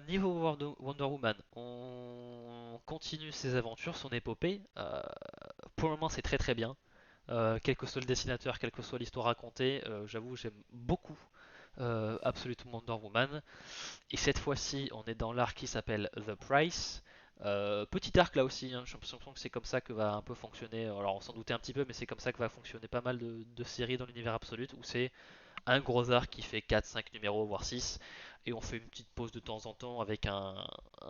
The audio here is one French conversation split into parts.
Niveau Wonder Woman, on continue ses aventures, son épopée. Pour le moment, c'est très très bien. Quel que soit le dessinateur, quelle que soit l'histoire racontée, j'avoue, j'aime beaucoup Absolute Wonder Woman. Et cette fois-ci, on est dans l'arc qui s'appelle The Price. Petit arc là aussi, hein, j'ai l'impression que c'est comme ça que va un peu fonctionner. Alors on s'en doutait un petit peu, mais c'est comme ça que va fonctionner pas mal de séries dans l'univers Absolute, où c'est un gros arc qui fait 4, 5 numéros, voire 6, et on fait une petite pause de temps en temps avec un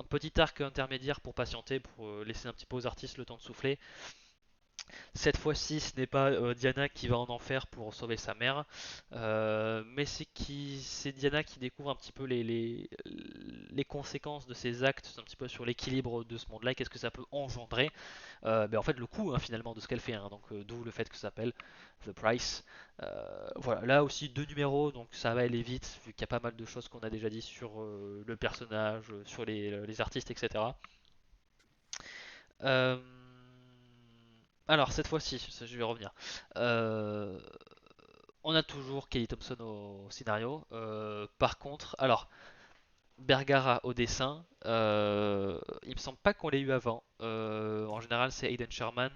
petit arc intermédiaire pour patienter, pour laisser un petit peu aux artistes le temps de souffler. Cette fois-ci, ce n'est pas Diana qui va en enfer pour sauver sa mère, mais c'est Diana qui découvre un petit peu les conséquences de ses actes, un petit peu sur l'équilibre de ce monde-là, qu'est-ce que ça peut engendrer. En fait, le coût, hein, finalement de ce qu'elle fait, hein, donc d'où le fait que ça s'appelle The Price. Voilà, là aussi 2 numéros, donc ça va aller vite, vu qu'il y a pas mal de choses qu'on a déjà dit sur le personnage, sur les artistes, etc. Euh, alors cette fois-ci, je vais revenir. Euh, on a toujours Kelly Thompson au scénario. Par contre, alors Bergara au dessin, il me semble pas qu'on l'ait eu avant. En général, c'est Aiden Sherman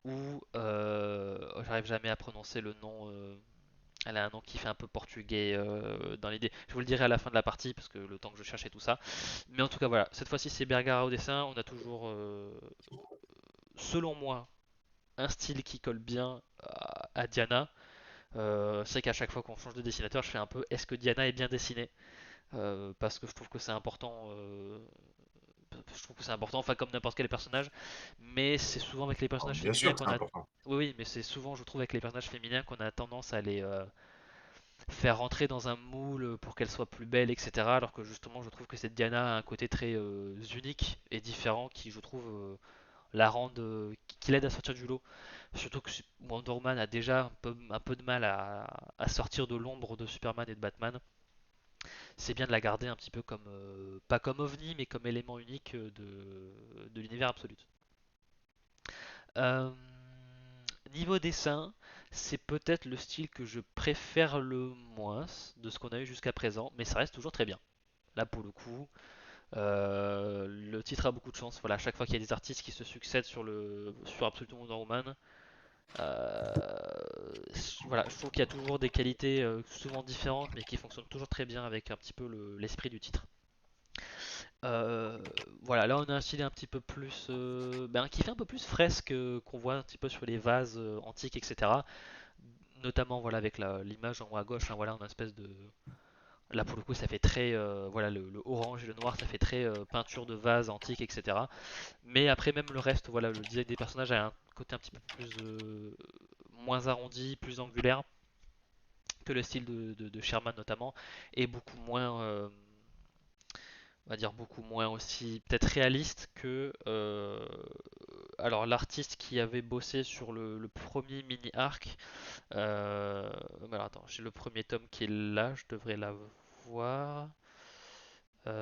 ou j'arrive jamais à prononcer le nom. Elle a un nom qui fait un peu portugais dans l'idée. Je vous le dirai à la fin de la partie parce que le temps que je cherchais tout ça. Mais en tout cas, voilà. Cette fois-ci, c'est Bergara au dessin. On a toujours, selon moi, un style qui colle bien à Diana. C'est vrai qu'à chaque fois qu'on change de dessinateur, je fais un peu est-ce que Diana est bien dessinée. Parce que je trouve que c'est important. Je trouve que c'est important, enfin comme n'importe quel personnage, mais c'est souvent avec les Alors, personnages bien féminins sûr que qu'on c'est a. important. Oui, oui, mais c'est souvent, je trouve, avec les personnages féminins qu'on a tendance à les faire rentrer dans un moule pour qu'elle soit plus belle, etc. Alors que justement, je trouve que cette Diana a un côté très unique et différent qui, je trouve, la rende, qui l'aide à sortir du lot. Surtout que Wonder Woman a déjà un peu de mal à sortir de l'ombre de Superman et de Batman. C'est bien de la garder un petit peu comme, pas comme ovni, mais comme élément unique de l'univers absolu. Euh, Niveau dessin, c'est peut-être le style que je préfère le moins de ce qu'on a eu jusqu'à présent, mais ça reste toujours très bien. Là pour le coup, le titre a beaucoup de chance. Voilà, à chaque fois qu'il y a des artistes qui se succèdent sur Absolute Wonder Woman, voilà, je trouve qu'il y a toujours des qualités souvent différentes, mais qui fonctionnent toujours très bien avec un petit peu l'esprit du titre. Euh, voilà, là on a un style un petit peu plus, qui fait un peu plus fresque qu'on voit un petit peu sur les vases antiques, etc. Notamment voilà avec l'image en haut à gauche, hein, voilà, on a une espèce de, là pour le coup ça fait très, voilà le orange et le noir, ça fait très peinture de vase antique, etc. Mais après même le reste, voilà, le design des personnages a un côté un petit peu plus moins arrondi, plus angulaire que le style de Sherman notamment, et beaucoup moins on va dire beaucoup moins aussi peut-être réaliste que alors l'artiste qui avait bossé sur le premier mini arc. Alors attends, j'ai le premier tome qui est là, je devrais l'avoir. 1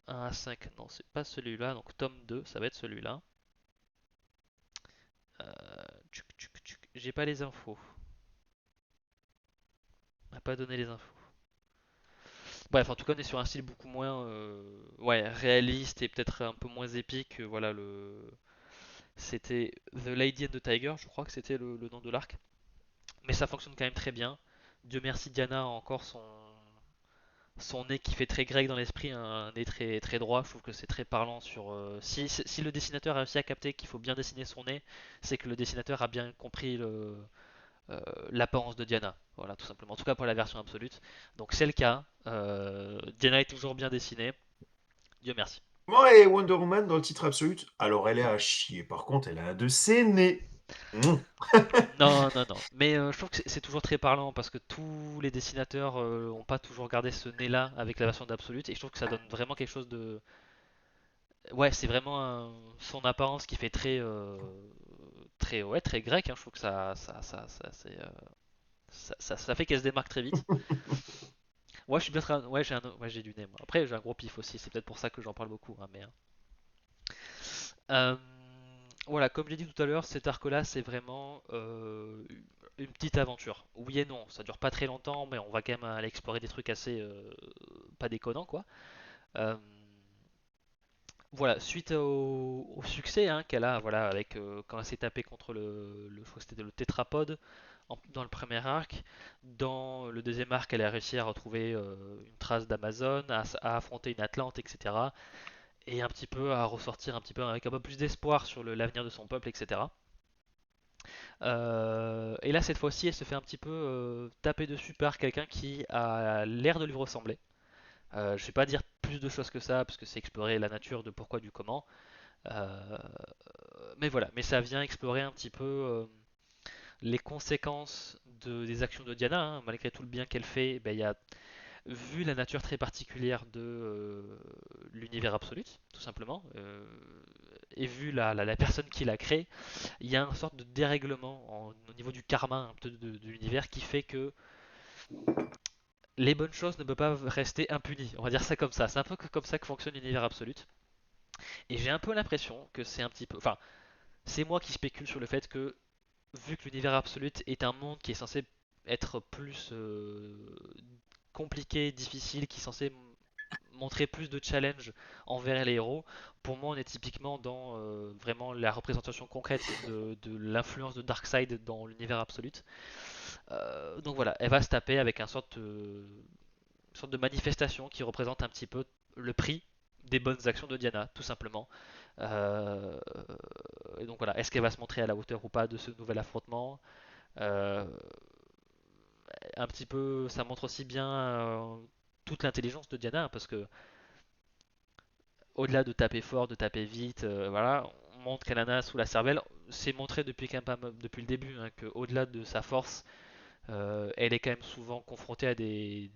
à 5, non, c'est pas celui-là, donc tome 2, ça va être celui-là. J'ai pas les infos, on m'a pas donné les infos. Bref, en tout cas, on est sur un style beaucoup moins ouais, réaliste et peut-être un peu moins épique. Voilà, c'était The Lady and the Tiger, je crois que c'était le nom de l'arc. Mais ça fonctionne quand même très bien. Dieu merci, Diana a encore son nez qui fait très grec dans l'esprit, un nez très, très droit. Je trouve que c'est très parlant sur. Si le dessinateur a réussi à capter qu'il faut bien dessiner son nez, c'est que le dessinateur a bien compris l'apparence de Diana. Voilà, tout simplement. En tout cas pour la version absolue. Donc c'est le cas. Diana est toujours bien dessinée. Dieu merci. Moi et Wonder Woman dans le titre absolu, alors elle est à chier. Par contre, elle a de ses nez. Non, non, non. Mais je trouve que c'est toujours très parlant parce que tous les dessinateurs ont pas toujours gardé ce nez-là avec la version d'Absolute et je trouve que ça donne vraiment quelque chose de. Ouais, c'est vraiment son apparence qui fait très, très, ouais, très grec, hein. Je trouve que ça fait qu'elle se démarque très vite. Ouais, je suis bien ouais, ouais, j'ai du nez moi. Après, j'ai un gros pif aussi, c'est peut-être pour ça que j'en parle beaucoup, hein, Euh, voilà, comme j'ai dit tout à l'heure, cet arc-là, c'est vraiment une petite aventure. Oui et non, ça dure pas très longtemps, mais on va quand même aller explorer des trucs assez pas déconnants, quoi. Euh, voilà, suite au succès hein, qu'elle a, voilà, avec quand elle s'est tapée contre je crois que c'était le tétrapode dans le premier arc. Dans le deuxième arc, elle a réussi à retrouver une trace d'Amazon, à affronter une Atlante, etc. Et un petit peu à ressortir un petit peu avec un peu plus d'espoir sur l'avenir de son peuple, etc. Et là, cette fois-ci, elle se fait un petit peu taper dessus par quelqu'un qui a l'air de lui ressembler. Je ne vais pas dire plus de choses que ça, parce que c'est explorer la nature de pourquoi du comment. Euh, mais voilà, mais ça vient explorer un petit peu les conséquences des actions de Diana, hein. Malgré tout le bien qu'elle fait, ben, il y a, vu la nature très particulière de l'univers absolu, tout simplement, et vu la personne qui l'a créé, il y a une sorte de dérèglement au niveau du karma un peu de l'univers qui fait que les bonnes choses ne peuvent pas rester impunies. On va dire ça comme ça. C'est un peu comme ça que fonctionne l'univers absolu. Et j'ai un peu l'impression que c'est un petit peu. Enfin, c'est moi qui spécule sur le fait que, vu que l'univers absolu est un monde qui est censé être plus compliqué, difficile, qui est censé montrer plus de challenge envers les héros, pour moi on est typiquement dans vraiment la représentation concrète de l'influence de Darkseid dans l'univers absolu. Donc voilà, elle va se taper avec une sorte de manifestation qui représente un petit peu le prix des bonnes actions de Diana, tout simplement. Euh, et donc voilà, est-ce qu'elle va se montrer à la hauteur ou pas de ce nouvel affrontement? Euh, un petit peu, ça montre aussi bien toute l'intelligence de Diana, hein, parce que au-delà de taper fort, de taper vite, voilà, on montre qu'elle en a sous la cervelle. C'est montré depuis le début hein, qu'au-delà de sa force, elle est quand même souvent confrontée à des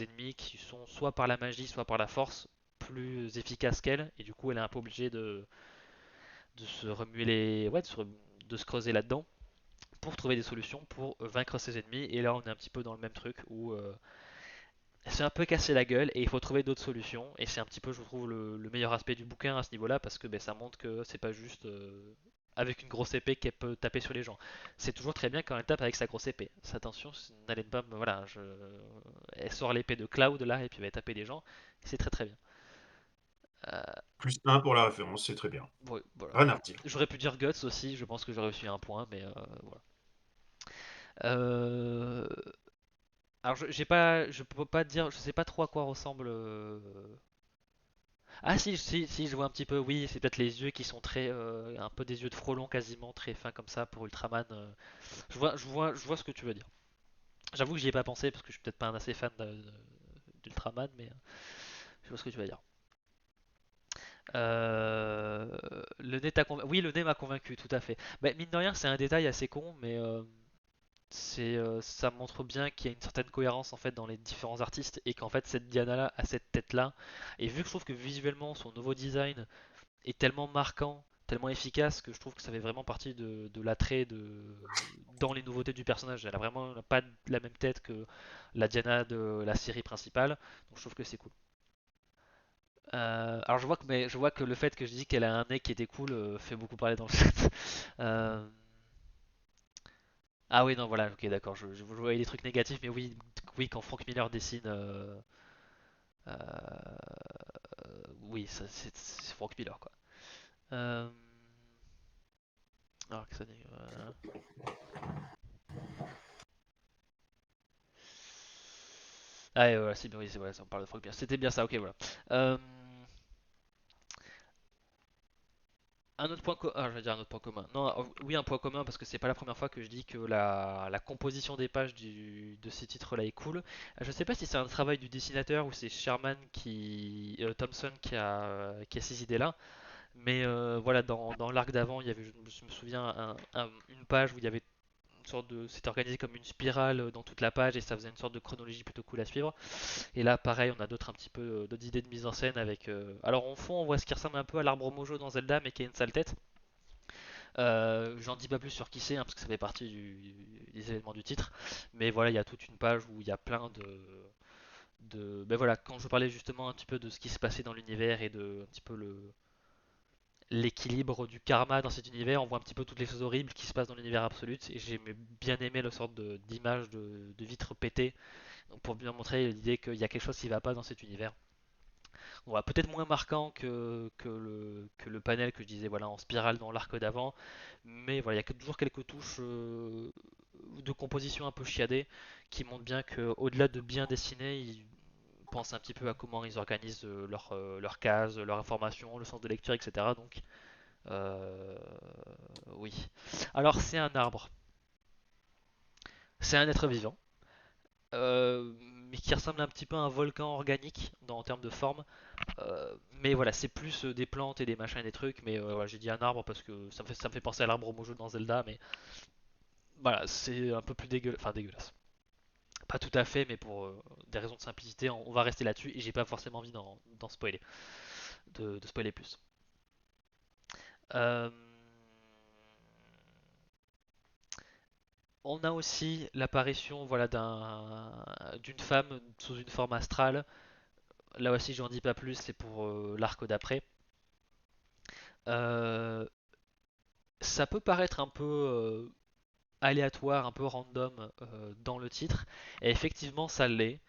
ennemis qui sont soit par la magie, soit par la force plus efficaces qu'elle, et du coup elle est un peu obligée de se remuer ouais, de se creuser là-dedans pour trouver des solutions pour vaincre ses ennemis. Et là on est un petit peu dans le même truc où c'est un peu cassé la gueule et il faut trouver d'autres solutions. Et c'est un petit peu, je trouve, le meilleur aspect du bouquin à ce niveau-là parce que ben, ça montre que c'est pas juste avec une grosse épée qu'elle peut taper sur les gens. C'est toujours très bien quand elle tape avec sa grosse épée. Attention, n'allez pas me. Voilà, elle sort l'épée de Cloud là et puis elle va taper les gens. C'est très très bien. Euh, Plus un pour la référence, c'est très bien. ouais, voilà. Rien à redire. J'aurais pu dire Guts aussi, je pense que j'aurais reçu un point, mais voilà. Euh, alors je peux pas dire, je sais pas trop à quoi ressemble. Ah si, je vois un petit peu, oui, c'est peut-être les yeux qui sont très, un peu des yeux de frelon quasiment, très fins comme ça pour Ultraman. Je vois ce que tu veux dire. J'avoue que j'y ai pas pensé parce que je suis peut-être pas un assez fan d'Ultraman, mais je vois ce que tu veux dire. Le nez oui, le nez m'a convaincu, tout à fait. Bah, mine de rien, c'est un détail assez con, mais ça montre bien qu'il y a une certaine cohérence en fait dans les différents artistes et qu'en fait cette Diana là a cette tête là. Et vu que je trouve que visuellement son nouveau design est tellement marquant, tellement efficace que je trouve que ça fait vraiment partie de l'attrait dans les nouveautés du personnage. Elle a vraiment pas la même tête que la Diana de la série principale, donc je trouve que c'est cool. Alors je vois que le fait que je dis qu'elle a un nez qui était cool fait beaucoup parler dans le chat. Euh, Ah oui non voilà ok d'accord je voyais des trucs négatifs mais oui oui quand Frank Miller dessine euh, oui c'est Frank Miller quoi. Euh, alors que ça ah ouais, voilà, c'est bien, oui, voilà, on parle de Frogbear. C'était bien ça, ok, voilà. Euh, un autre je vais dire un autre point commun. Non, oui, un point commun parce que c'est pas la première fois que je dis que la composition des pages de ces titres-là est cool. Je sais pas si c'est un travail du dessinateur ou c'est Sherman Thompson qui a ces idées-là, mais voilà, dans l'arc d'avant, il y avait, je me souviens, une page où il y avait c'était organisé comme une spirale dans toute la page et ça faisait une sorte de chronologie plutôt cool à suivre. Et là, pareil, on a d'autres un petit peu d'autres idées de mise en scène avec. Alors en fond, on voit ce qui ressemble un peu à l'arbre Mojo dans Zelda, mais qui a une sale tête. J'en dis pas plus sur qui c'est, hein, parce que ça fait partie des événements du titre. Mais voilà, il y a toute une page où il y a plein ben voilà, quand je parlais justement un petit peu de ce qui se passait dans l'univers et de un petit peu l'équilibre du karma dans cet univers, on voit un petit peu toutes les choses horribles qui se passent dans l'univers absolu. Et j'ai bien aimé le sorte d'image de vitres pétées, donc pour bien montrer l'idée qu'il y a quelque chose qui va pas dans cet univers. Voilà, peut-être moins marquant que le panel que je disais voilà, en spirale dans l'arc d'avant, mais voilà, il y a toujours quelques touches de composition un peu chiadées qui montrent bien qu'au-delà de bien dessiner, ils pensent un petit peu à comment ils organisent leurs cases, leur information, le sens de lecture, etc. Donc, euh, oui. Alors, c'est un arbre, c'est un être vivant, mais qui ressemble un petit peu à un volcan organique en termes de forme. Mais voilà, c'est plus des plantes et des machins et des trucs. Mais voilà, j'ai dit un arbre parce que ça me fait penser à l'arbre Mojo dans Zelda. Mais voilà, c'est un peu plus dégueulasse. Enfin, dégueulasse. Pas tout à fait, mais pour des raisons de simplicité, on va rester là-dessus. Et j'ai pas forcément envie d'en spoiler, de spoiler plus. Euh, on a aussi l'apparition voilà, d'une femme sous une forme astrale. Là aussi, j'en dis pas plus, c'est pour l'arc d'après. Euh, ça peut paraître un peu aléatoire, un peu random dans le titre, et effectivement ça l'est,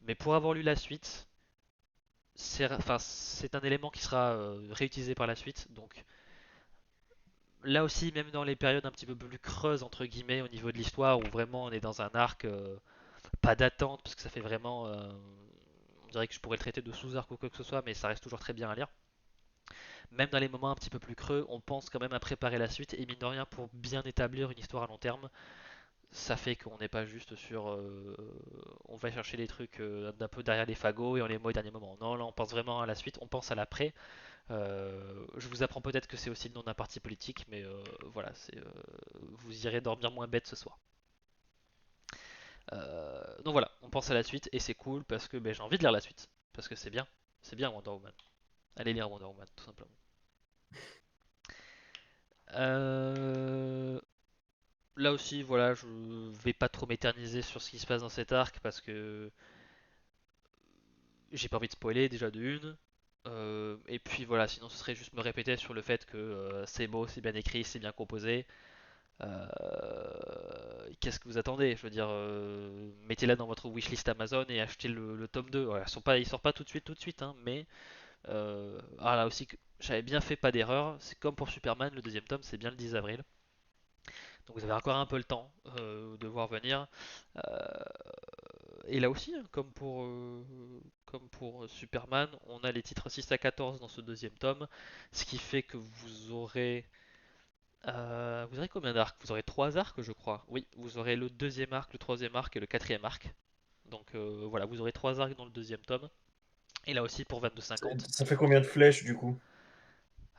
mais pour avoir lu la suite, c'est un élément qui sera réutilisé par la suite, donc là aussi, même dans les périodes un petit peu plus creuses, entre guillemets, au niveau de l'histoire, où vraiment on est dans un arc, pas d'attente, parce que ça fait vraiment... on dirait que je pourrais le traiter de sous-arc ou quoi que ce soit, mais ça reste toujours très bien à lire. Même dans les moments un petit peu plus creux, on pense quand même à préparer la suite, et mine de rien, pour bien établir une histoire à long terme, ça fait qu'on n'est pas juste sur on va chercher des trucs d'un peu derrière les fagots et on les met au dernier moment. Non, là on pense vraiment à la suite, on pense à l'après. Je vous apprends peut-être que c'est aussi le nom d'un parti politique, mais voilà, vous irez dormir moins bête ce soir. Donc voilà, on pense à la suite et c'est cool parce que ben, j'ai envie de lire la suite. Parce que c'est bien Wonder Woman. Allez lire Wonder Woman, tout simplement. Euh, Là aussi, voilà, je vais pas trop m'éterniser sur ce qui se passe dans cet arc parce que j'ai pas envie de spoiler déjà de une. Et puis voilà, sinon ce serait juste me répéter sur le fait que c'est beau, c'est bien écrit, c'est bien composé. Qu'est-ce que vous attendez? Je veux dire, mettez-la dans votre wishlist Amazon et achetez le tome 2. Voilà, il sort pas tout de suite, hein, mais là aussi, j'avais bien fait pas d'erreur. C'est comme pour Superman, le deuxième tome, c'est bien le 10 avril. Donc vous avez encore un peu le temps de voir venir. Euh, et là aussi, hein, comme pour Superman, on a les titres 6 à 14 dans ce deuxième tome, ce qui fait que vous aurez combien d'arcs? Vous aurez 3 arcs, je crois. Oui, vous aurez le deuxième arc, le troisième arc et le quatrième arc. Donc voilà, vous aurez 3 arcs dans le deuxième tome. Et là aussi pour 22,50. Ça fait combien de flèches du coup?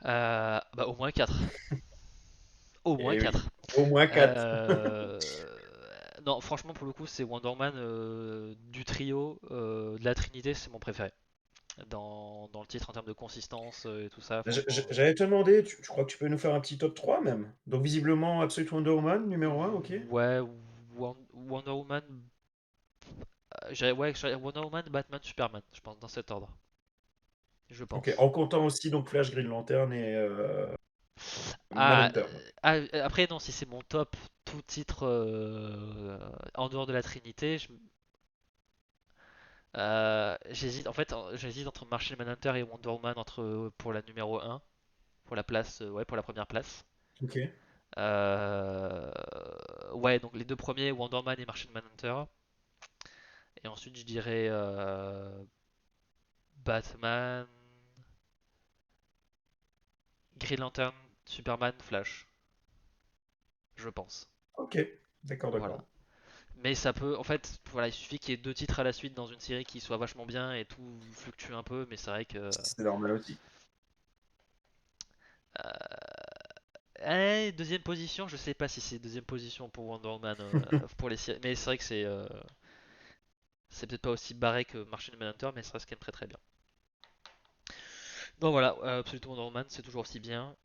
Bah, au moins 4. Au moins Eh oui, 4. au moins 4. Euh, Non, franchement, pour le coup, c'est Wonder Man du trio, de la Trinité, c'est mon préféré. Dans le titre en termes de consistance et tout ça, franchement. J'allais te demander, tu crois que tu peux nous faire un petit top 3 même? Donc visiblement Absolute Wonder Woman, numéro 1, ok? Ouais, Wonder Woman. Ouais, Wonder Woman, Batman, Superman, je pense, dans cet ordre. Je Ok, pense. en comptant aussi donc Flash, Green Lantern et Ah, Manhunter. après, non, si c'est mon top, tout titre en dehors de la Trinité, j'hésite. En fait, j'hésite entre Martian Manhunter et Wonder Woman pour la numéro un, pour la place, ouais, pour la première place. Ok. Euh, ouais, donc les deux premiers, Wonder Man et Martian Manhunter. Et ensuite, je dirais Batman, Green Lantern, Superman, Flash, je pense. Ok. D'accord, Voilà. d'accord. Mais ça peut, en fait, voilà, il suffit qu'il y ait deux titres à la suite dans une série qui soient vachement bien et tout fluctue un peu, mais c'est vrai que. C'est normal aussi. Deuxième position, je sais pas si c'est deuxième position pour Wonder Woman pour les séries, mais c'est vrai que c'est peut-être pas aussi barré que Martian Manhunter, mais ça reste quand même très très bien. Bon voilà, Absolute Wonder Woman, c'est toujours aussi bien.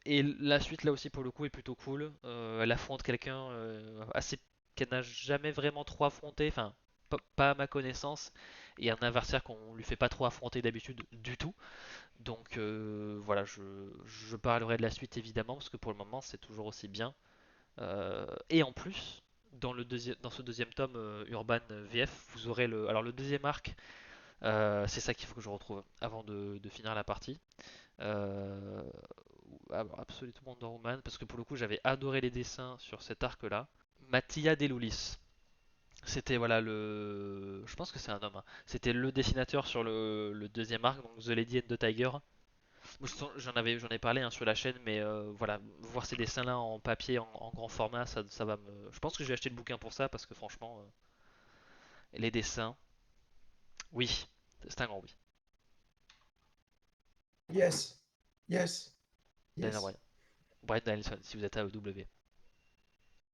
Et la suite là aussi pour le coup est plutôt cool. Elle affronte quelqu'un assez qu'elle n'a jamais vraiment trop affronté, enfin pas à ma connaissance, et un adversaire qu'on lui fait pas trop affronter d'habitude du tout. Donc voilà, je parlerai de la suite évidemment parce que pour le moment c'est toujours aussi bien. Et en plus, dans ce deuxième tome Urban VF, vous aurez alors le deuxième arc. C'est ça qu'il faut que je retrouve avant de finir la partie. Euh, alors, absolument Wonder Woman, parce que pour le coup, j'avais adoré les dessins sur cet arc-là. Mattia Deloulis. C'était voilà le. Je pense que c'est un homme, hein. C'était le dessinateur sur le deuxième arc, donc The Lady and the Tiger. Moi, j'en ai parlé hein, sur la chaîne, mais voilà, voir ces dessins-là en papier, en grand format, ça va me. Je pense que je vais acheter le bouquin pour ça parce que franchement, les dessins, oui, c'est un grand oui. Yes. Yes. Daniel Yes. Bryan. Bryan Danielson, si vous êtes AEW.